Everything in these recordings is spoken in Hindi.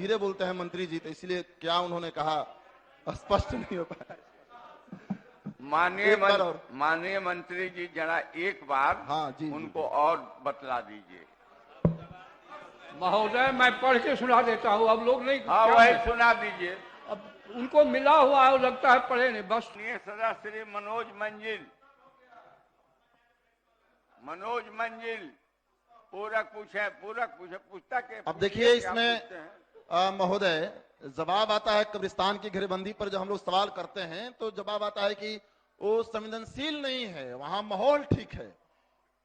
धीरे बोलते हैं मंत्री जी, तो इसलिए क्या उन्होंने कहा स्पष्ट नहीं हो पाया। माननीय मंत्री जी जरा एक बार हाँ जी उनको जी। और बतला दीजिए। महोदय मैं पढ़ के सुना देता हूँ, अब लोग नहीं। हाँ वही सुना दीजिए। अब उनको मिला हुआ है, लगता है पढ़े नहीं बस। सदस्य श्री मनोज मंजिल पूरक पूछे पूछता के। अब देखिए इसमें महोदय जवाब आता है कब्रिस्तान की घेरेबंदी पर जब हम लोग सवाल करते हैं तो जवाब आता है कि वो संवेदनशील नहीं है, वहां माहौल ठीक है,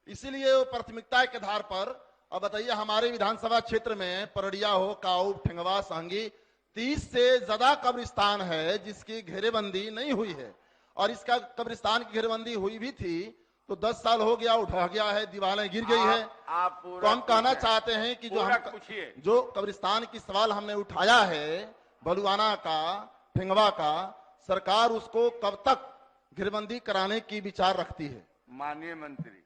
इसीलिए वो प्राथमिकता के आधार पर। अब बताइए हमारे विधानसभा क्षेत्र में परड़िया हो, काऊ, ठेंगवा, सांगी 30 से ज्यादा कब्रिस्तान है जिसकी घेरेबंदी नहीं हुई है, और इसका कब्रिस्तान की घेरेबंदी हुई भी थी तो 10 साल हो गया, उठा गया है, दीवारें गिर गई है। तो हम कहना चाहते हैं कि जो कब्रिस्तान की सवाल हमने उठाया है बलुआना का, ठेंगवा का, सरकार उसको कब तक घेरेबंदी कराने की विचार रखती है? माननीय मंत्री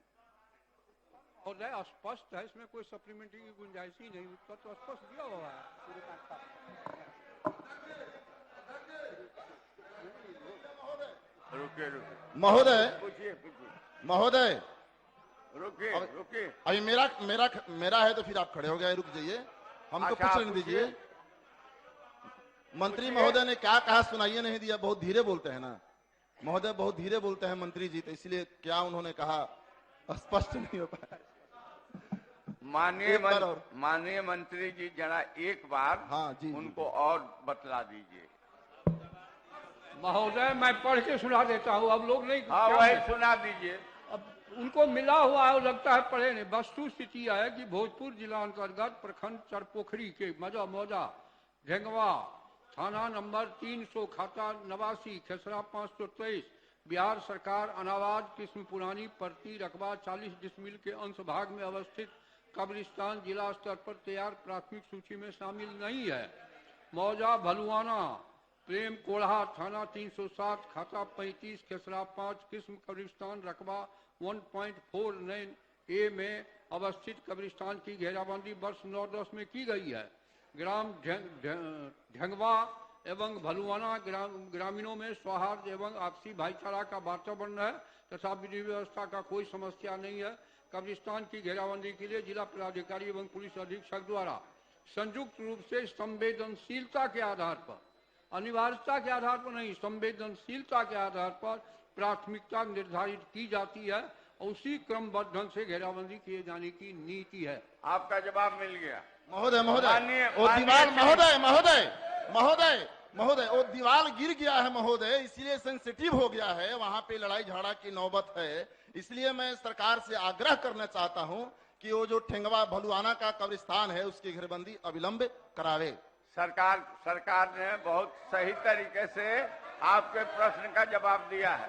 महोदय स्पष्ट है, इसमें कोई सप्लीमेंट्री की गुंजाइश ही नहीं, उसका तो स्पष्ट दिया हुआ है। महोदय रुकिए। अभी मेरा है तो फिर आप खड़े हो गए, रुक जाइए, हमको पूछने दीजिए। मंत्री महोदय ने क्या कहा सुनाइए नहीं दिया, बहुत धीरे बोलते हैं ना महोदय, बहुत धीरे बोलते हैं मंत्री जी, तो इसलिए क्या उन्होंने कहा स्पष्ट नहीं हो पाया। माननीय मंत्री जी जरा एक बार हाँ जी उनको और बतला दीजिए। महोदय मैं पढ़ के सुना देता हूँ, अब लोग नहीं। हाँ वही सुना दीजिए। अब उनको मिला हुआ है, लगता है पढ़े नहीं। वस्तु स्थिति है कि भोजपुर जिला अंतर्गत प्रखंड चरपोखरी के मौजा झेंगवा थाना नंबर 300 खाता 89 खेसरा 523 बिहार सरकार अनावाज किस्म पुरानी प्रति रकबा 40 डिसमिल के अंश भाग में अवस्थित कब्रिस्तान जिला स्तर पर तैयार प्राथमिक सूची में शामिल नहीं है। मौजा भलुआना प्रेम कोढ़ा थाना 307 खाता 35 खेसरा 5 किस्म कब्रिस्तान रकबा 1.49 ए में अवस्थित कब्रिस्तान की घेराबंदी वर्ष 9-10 में की गई है। ग्राम झंगवा एवं भलुआना ग्रामीणों में सौहार्द एवं आपसी भाईचारा का वातावरण है तथा विधि व्यवस्था का कोई समस्या नहीं है। कब्रिस्तान की घेराबंदी के लिए जिला पदाधिकारी एवं पुलिस अधीक्षक द्वारा संयुक्त रूप से संवेदनशीलता के आधार पर, अनिवार्यता के आधार पर नहीं, संवेदनशीलता के आधार पर प्राथमिकता निर्धारित की जाती है और उसी क्रमबद्ध ढंग से घेराबंदी किए जाने की नीति है। आपका जवाब मिल गया। महोदय वो दीवार गिर गया है महोदय, इसलिए सेंसिटिव हो गया है, वहां पे लड़ाई झगड़ा की नौबत है। इसलिए मैं सरकार से आग्रह करना चाहता हूं कि वो जो ठेंगवा भलुआना का कब्रिस्तान है उसकी घेरबंदी अविलंब करावे। सरकार ने बहुत सही तरीके से आपके प्रश्न का जवाब दिया है।